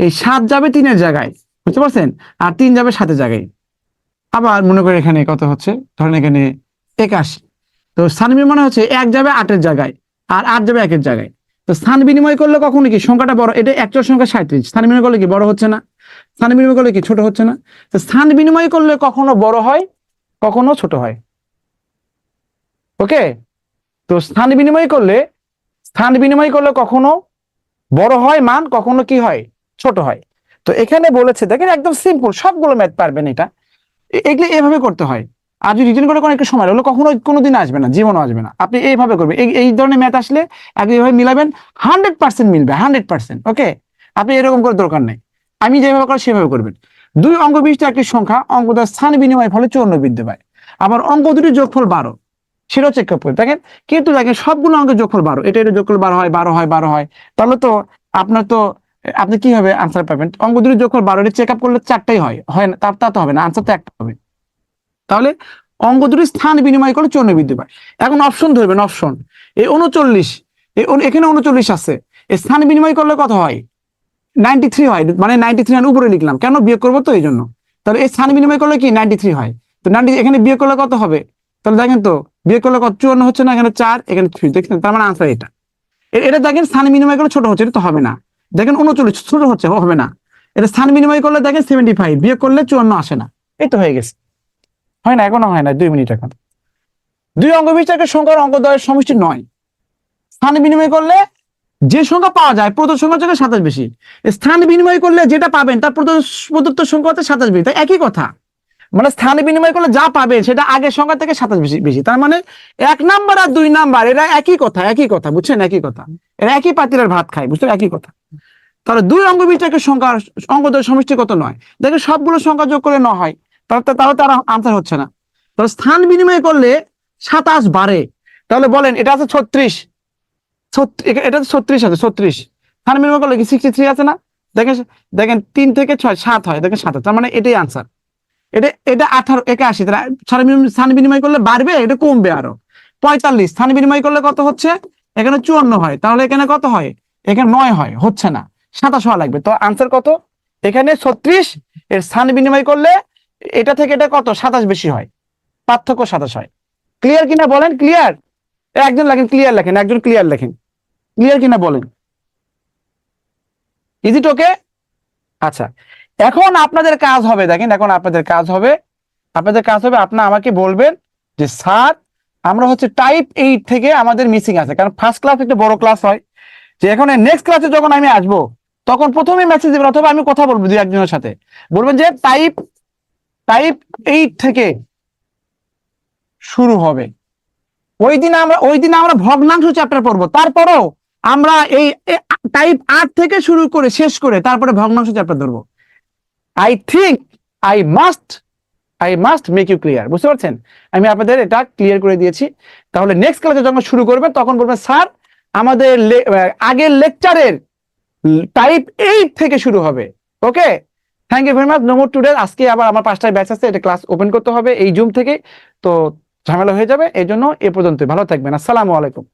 এই 7 যাবে 3-এর জায়গায়, বুঝতে পারছেন, আর 3 যাবে 7-এর জায়গায়। আবার মনে করেন এখানে কত হচ্ছে, ধরেন এখানে 81। তো স্থান বিনিময় মানে হচ্ছে 1 যাবে 8-এর জায়গায়, আর 8 যাবে 1-এর জায়গায়। তো স্থান বিনিময় করলে কখনো কি সংখ্যাটা বড়, এটা একটা সংখ্যা 37, স্থান বিনিময় করলে কি বড় হচ্ছে না, স্থান বিনিময় করলে কি ছোট হচ্ছে না। তো স্থান বিনিময় করলে কখনো বড় হয়, কখনো ছোট হয়। ওকে, তো স্থান বিনিময় করলে কখনো বড় হয় মান, কখনো কি হয়, ছোট হয়। তো এখানে বলেছে দেখেন একদম সিম্পল, সবগুলো ম্যাথ পারবেন, এটা এগুলো এভাবে করতে হয়। আর যদি রিটার্ন করে কোনো একটু সময় হলো কখনো কোনোদিন আসবে না, জীবনও আসবে না। আপনি এইভাবে করবেন, এই ধরনের ম্যাথ আসলে এইভাবে মিলাবেন, 100% মিলবে, 100%। ওকে, আপনি এরকম করে দরকার নেই, আমি যেভাবে করি সেভাবে করবেন। দুই অঙ্ক বিশিষ্ট একটি সংখ্যা অঙ্কটার স্থান বিনিময় ফলে চূর্ণ বৃদ্ধি পায়। আবার অঙ্ক দুটির যোগফল 12, সেটাও চেক আপ করে দেখেন। কিন্তু দেখেন সবগুলো অঙ্কের যোগফল 12, এটা যোগফল 12 হয়, 12 হয়, তাহলে তো আপনি কিভাবে আনসার পাবেন? অঙ্ক দুটির যোগফল 12, এটা চেক আপ করলে 4টাই হয় না, তা তো হবে না, আনসার তো একটা হবে। তাহলে অঙ্ক দুটির স্থান বিনিময় করলে চূর্ণ বৃদ্ধি পায়। এখন অপশন ধরবেন, অপশন এই 39, এখানে 39 আছে, এই স্থান বিনিময় করলে কত হয়? 93 হয়, মানে 93 এর উপরে লিখলাম, কেন বিয়োগ করবো তো এই জন্য। তাহলে এই স্থান বিনিময় করলে কি 93 হয়, তো 90 এখানে বিয়োগ করলে কত হবে? তাহলে দেখেন তো বিয়োগ করলে কত, 54 হচ্ছে না, এখানে 4, এখানে 3, দেখছেন, তার মানে আনসার এটা। এটা দেখেন স্থান বিনিময় করলে ছোট হচ্ছে, এটা তো হবে না। দেখেন 39 ছোট হচ্ছে, হবে না। এটা স্থান বিনিময় করলে দেখেন 75, বিয়োগ করলে 54 আসে না, এই তো হয়ে গেছে। হয় না, এখনো হয় না, 2 মিনিট এখন। দুই অঙ্ক বিশিষ্ট একটা সংখ্যার অঙ্কদ্বয়ের সমষ্টি 9, স্থান বিনিময় করলে যে সংখ্যা পাওয়া যায় প্রদত্ত সংখ্যার থেকে 27 বেশি। স্থান বিনিময় করলে যেটা পাবেন তার প্রদত্ত সংখ্যা হচ্ছে 27 বেশি, তাই একই কথা। মানে স্থান বিনিময় করলে যা পাবেন সেটা আগের সংখ্যা থেকে 27 বেশি। তার মানে 1 নাম্বার আর 2 নাম্বার এরা একই কথা, বুঝছেন, একই কথা, এরা একই পাতিলের ভাত খায়, বুঝছেন, একই কথা। তাহলে দুই অঙ্ক বিশিষ্ট একটা সংখ্যার অঙ্কদ্বয়ের সমষ্টি কত? 9। দেখেন সবগুলো সংখ্যা যোগ করে 9 হয়, তাহলে তার আনসার হচ্ছে না। তাহলে স্থান বিনিময় করলে 27 বাড়ে, তাহলে বলেন এটা আছে 36, এটা 36 আছে, 36 স্থান বিনিময় করলে কি 63 আছে না? দেখেন 3 থেকে 6 7 হয়, দেখেন 7, তার মানে এটাই আনসার। এটা 18 81, তাহলে স্থান বিনিময় করলে বাড়বে, এটা কমবে আরো। 45 স্থান বিনিময় করলে কত হচ্ছে? এখানে 54 হয়, তাহলে এখানে কত হয়? এখানে 9 হয়, হচ্ছে না, 27 হওয়া লাগবে। তো আনসার কত? এখানে 36, এর স্থান বিনিময় করলে এটা থেকে এটা কত? 27 বেশি হয়, পার্থক্য 27 হয়। ক্লিয়ার কিনা বলেন? ক্লিয়ার? একজন লেখেন ক্লিয়ার, লেখেন একজন ক্লিয়ার, লেখেন ক্লিয়ার কিনা বলেন। ইজ ইট ওকে? আচ্ছা, এখন আপনাদের কাজ হবে, দেখেন এখন আপনাদের কাজ হবে আপনারা আমাকে বলবেন যে স্যার আমরা হচ্ছে টাইপ 8 থেকে আমাদের মিসিং আছে, কারণ ফার্স্ট ক্লাস একটা বড় ক্লাস হয়, যে এখন নেক্সট ক্লাসে যখন আমি আসবো তখন প্রথমেই মেসেজ দেবেন, অথবা আমি কথা বলবো দুই একজনের সাথে, বলবেন যে টাইপ 8 থেকে শুরু হবে। ওই দিন আমরা ভগ্নাংশ চ্যাপ্টার পড়বো, তারপরও আমরা এই টাইপ 8 থেকে শুরু করে শেষ করে তারপরে ভগ্নাংশ চ্যাপ্টার ধরবো। I think I must make you clear, বুঝতে পারছেন? আমি আপনাদের এটা ক্লিয়ার করে দিয়েছি। তাহলে নেক্সট ক্লাসে যখন শুরু করবেন তখন বলবেন স্যার আমাদের আগের লেকচারের টাইপ 8 থেকে শুরু হবে। Okay, thank you very much, no more today. আজকে আবার আমার 5টায় ব্যাচ আছে, এটা ক্লাস ওপেন করতে হবে এই জুম থেকে, তো ঝামেলা হয়ে যাবে, এই জন্য এ পর্যন্ত। ভালো থাকবেন, আসসালামু আলাইকুম।